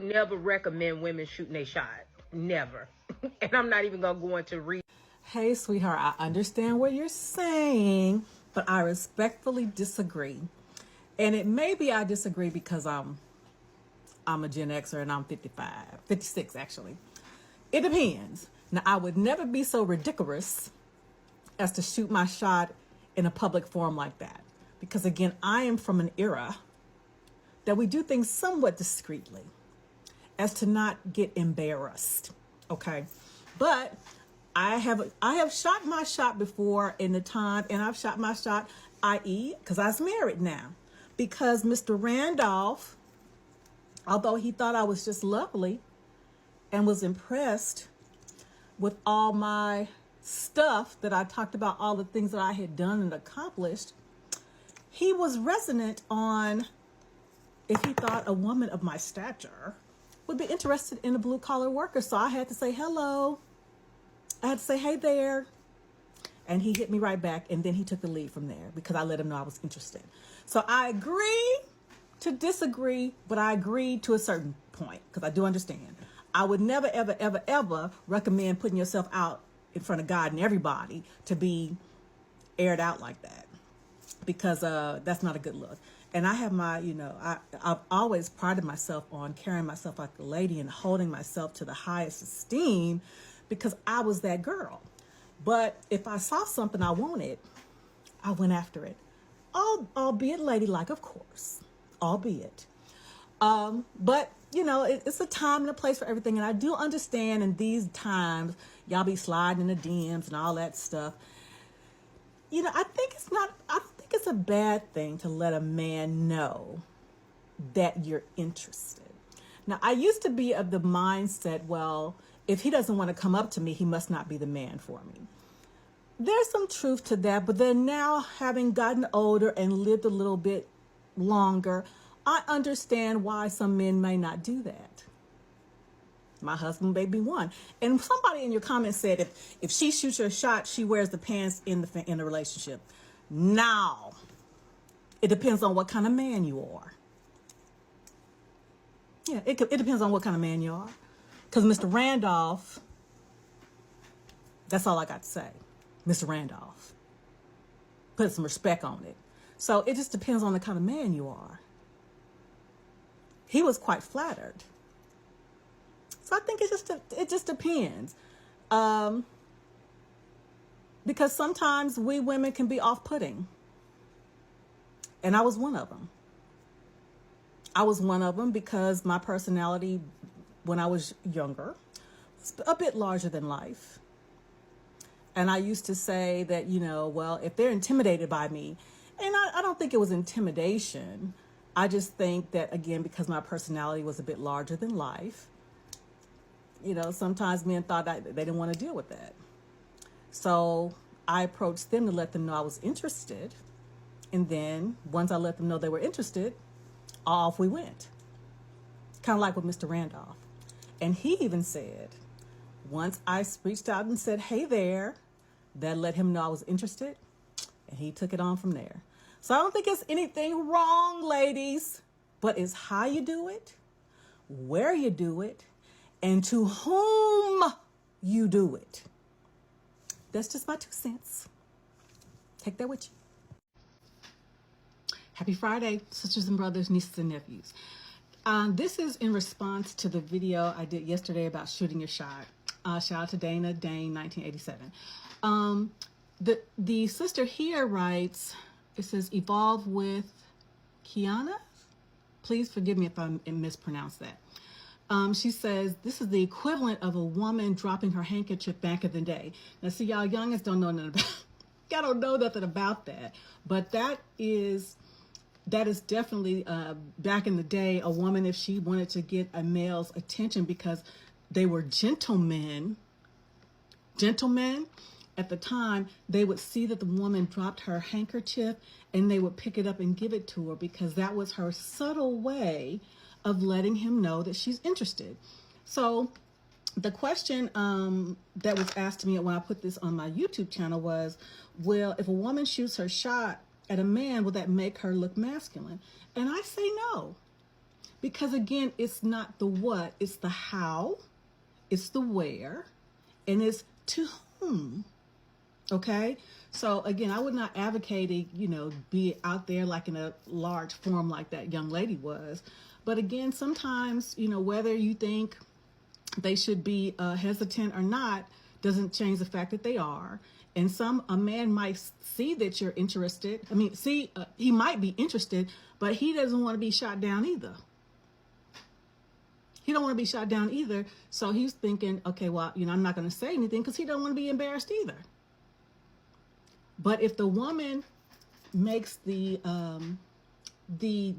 Never recommend women shooting a shot. Never. And I'm not even going to go into read. Hey, sweetheart, I understand what you're saying, but I respectfully disagree. And it may be I disagree because I'm a Gen Xer and I'm 56 actually. It depends. Now, I would never be so ridiculous as to shoot my shot in a public forum like that. Because again, I am from an era that we do things somewhat discreetly as to not get embarrassed. Okay. But I have shot my shot before in the time, and I've shot my shot, i.e., because I was married now. Because Mr. Randolph, although he thought I was just lovely and was impressed with all my stuff that I talked about, all the things that I had done and accomplished, he was resonant on if he thought a woman of my stature would be interested in a blue collar worker. So I had to say hello. I had to say, hey there. And he hit me right back. And then he took the lead from there because I let him know I was interested. So I agree to disagree, but I agree to a certain point because I do understand. I would never, ever, ever, ever recommend putting yourself out in front of God and everybody to be aired out like that because that's not a good look. And I have my, I've always prided myself on carrying myself like a lady and holding myself to the highest esteem because I was that girl. But if I saw something I wanted, I went after it. Albeit ladylike, of course, albeit. But, it's a time and a place for everything. And I do understand in these times, y'all be sliding in the DMs and all that stuff. I don't think it's a bad thing to let a man know that you're interested. Now, I used to be of the mindset, well, if he doesn't want to come up to me, he must not be the man for me. There's some truth to that, but then now having gotten older and lived a little bit longer, I understand why some men may not do that. My husband may be one. And somebody in your comments said if she shoots her shot, she wears the pants in the relationship. Now, it depends on what kind of man you are. Yeah, it depends on what kind of man you are. Because Mr. Randolph, that's all I got to say. Mr. Randolph. Put some respect on it. So it just depends on the kind of man you are. He was quite flattered. So I think it just depends. Because sometimes we women can be off-putting. And I was one of them. I was one of them because my personality when I was younger was a bit larger than life. And I used to say that, well, if they're intimidated by me, and I don't think it was intimidation. I just think that, again, because my personality was a bit larger than life, sometimes men thought they didn't want to deal with that. So I approached them to let them know I was interested. And then once I let them know they were interested, off we went. Kind of like with Mr. Randolph. And he even said, once I reached out and said, hey there, that let him know I was interested. And he took it on from there. So I don't think it's anything wrong, ladies, but it's how you do it, where you do it, and to whom you do it. That's just my 2 cents. Take that with you. Happy Friday, sisters and brothers, nieces and nephews. This is in response to the video I did yesterday about shooting your shot. Shout out to Dane, 1987. The sister here writes, it says, evolve with Kiana. Please forgive me if I mispronounce that. She says, this is the equivalent of a woman dropping her handkerchief back in the day. Now, see, y'all youngins don't know nothing about, I don't know nothing about that. But that is definitely back in the day, a woman, if she wanted to get a male's attention because they were gentlemen at the time, they would see that the woman dropped her handkerchief and they would pick it up and give it to her because that was her subtle way of letting him know that she's interested. So the question that was asked to me when I put this on my YouTube channel was, well, if a woman shoots her shot at a man, will that make her look masculine? And I say no. Because again, it's not the what, it's the how, it's the where, and it's to whom. Okay? So again, I would not advocate, be out there like in a large forum like that young lady was. But again, sometimes, whether you think they should be hesitant or not doesn't change the fact that they are. And a man might see that you're interested. He might be interested, but he doesn't want to be shot down either. He don't want to be shot down either. So he's thinking, okay, well, I'm not going to say anything because he don't want to be embarrassed either. But if the woman makes the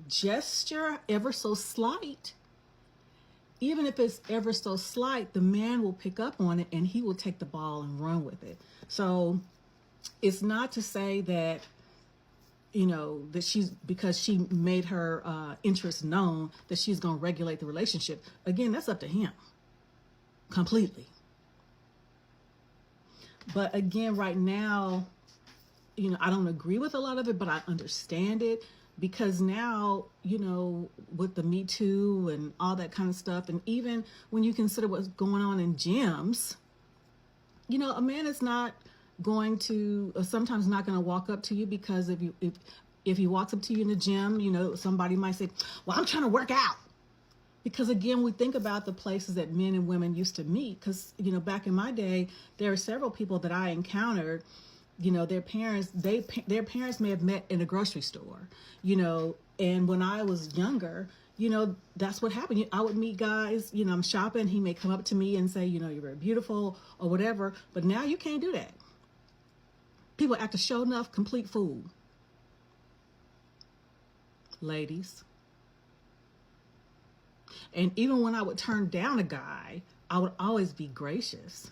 gesture ever so slight, even if it's ever so slight, the man will pick up on it and he will take the ball and run with it. So it's not to say that, that because she made her interest known, that she's going to regulate the relationship. Again, that's up to him completely. But again, right now, I don't agree with a lot of it, but I understand it. Because now, with the Me Too and all that kind of stuff, and even when you consider what's going on in gyms, a man is not going to, sometimes not going to walk up to you, because if he walks up to you in the gym, somebody might say, well, I'm trying to work out. Because again, we think about the places that men and women used to meet. Because, back in my day, there are several people that I encountered, their parents may have met in a grocery store, and when I was younger, that's what happened. I would meet guys, I'm shopping, he may come up to me and say, you're very beautiful or whatever, but now you can't do that. People act a show enough complete fool. Ladies. And even when I would turn down a guy, I would always be gracious.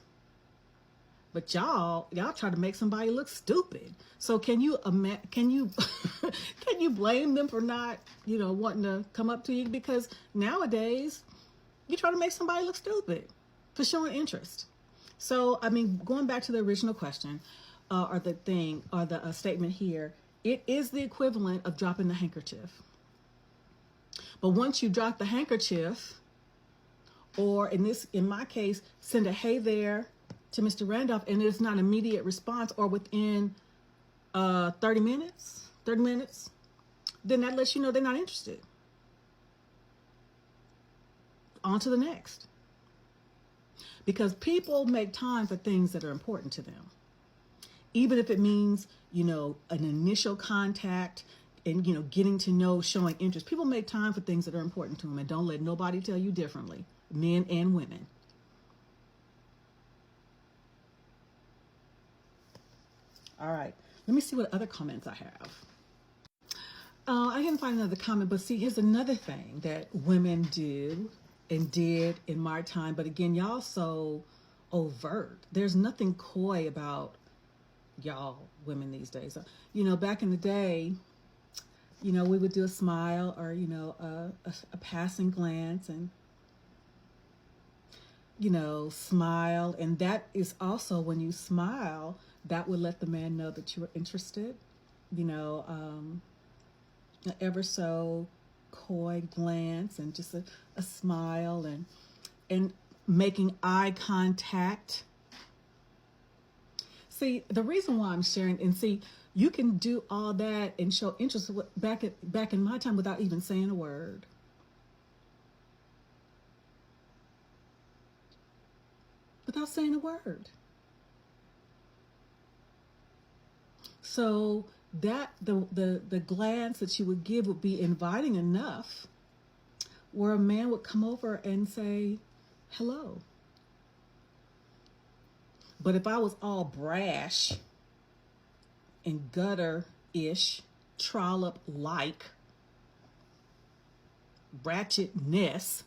But y'all try to make somebody look stupid. So can you can you blame them for not, wanting to come up to you? Because nowadays you try to make somebody look stupid for showing interest. So, going back to the original question, or the statement here, it is the equivalent of dropping the handkerchief. But once you drop the handkerchief, or in my case, send a hey there to Mr. Randolph, and it's not immediate response, or within 30 minutes, then that lets you know they're not interested. On to the next. Because people make time for things that are important to them. Even if it means, an initial contact and, getting to know, showing interest. People make time for things that are important to them, and don't let nobody tell you differently, men and women. All right, let me see what other comments I have. I didn't find another comment, but see, here's another thing that women do and did in my time. But again, y'all so overt. There's nothing coy about y'all women these days. Back in the day, we would do a smile or, a passing glance and, smile. And that is also, when you smile, that would let the man know that you were interested, ever so coy glance and just a smile and making eye contact. See, the reason why I'm sharing, and see, you can do all that and show interest back in my time without even saying a word. Without saying a word. So that the glance that you would give would be inviting enough where a man would come over and say hello. But if I was all brash and gutter-ish, trollop-like, ratchetness,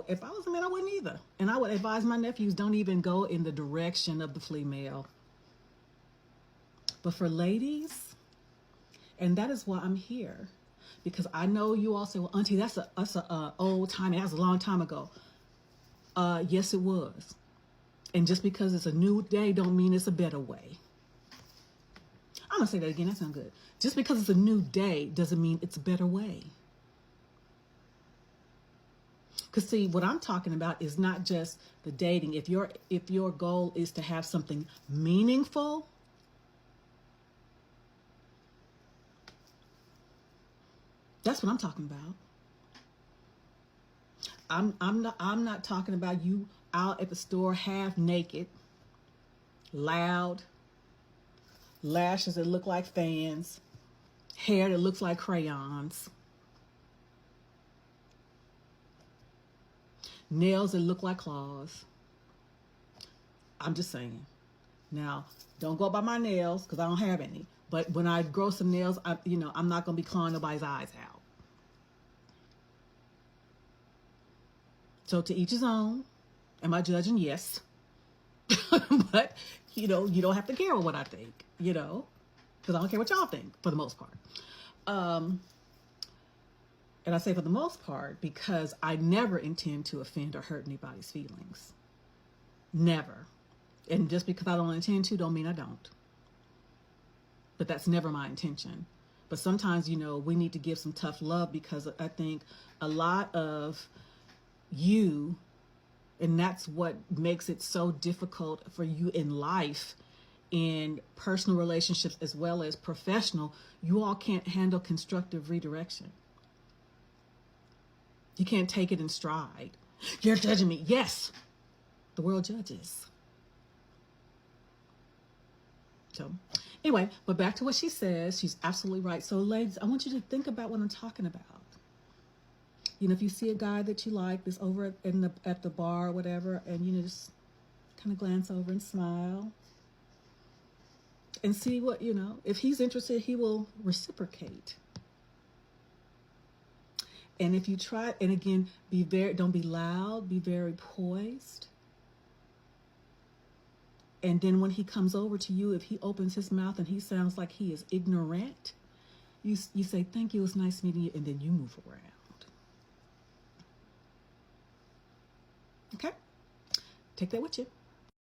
if I was a man, I wouldn't either. And I would advise my nephews, don't even go in the direction of the flea male. But for ladies, and that is why I'm here, because I know you all say, well, Auntie, that's a old time. That was a long time ago. Yes, it was. And just because it's a new day don't mean it's a better way. I'm going to say that again. That sounds good. Just because it's a new day doesn't mean it's a better way. Because see, what I'm talking about is not just the dating. If your goal is to have something meaningful, that's what I'm talking about. I'm not talking about you out at the store half naked, loud, lashes that look like fans, hair that looks like crayons, nails that look like claws. I'm just saying. Now, don't go by my nails because I don't have any. But when I grow some nails, I'm not going to be clawing nobody's eyes out. So to each his own. Am I judging? Yes. But, you don't have to care what I think, because I don't care what y'all think for the most part. And I say for the most part because I never intend to offend or hurt anybody's feelings. Never. And just because I don't intend to don't mean I don't. But that's never my intention. But sometimes, we need to give some tough love because I think a lot of you, and that's what makes it so difficult for you in life, in personal relationships as well as professional, you all can't handle constructive redirection. You can't take it in stride. You're judging me. Yes, the world judges. So anyway, but back to what she says. She's absolutely right. So ladies, I want you to think about what I'm talking about. If you see a guy that you like that's over at the bar or whatever, and just kind of glance over and smile and see what, if he's interested, he will reciprocate. And if you try, and again, don't be loud, be very poised. And then when he comes over to you, if he opens his mouth and he sounds like he is ignorant, you say, thank you, it was nice meeting you, and then you move around. Okay? Take that with you.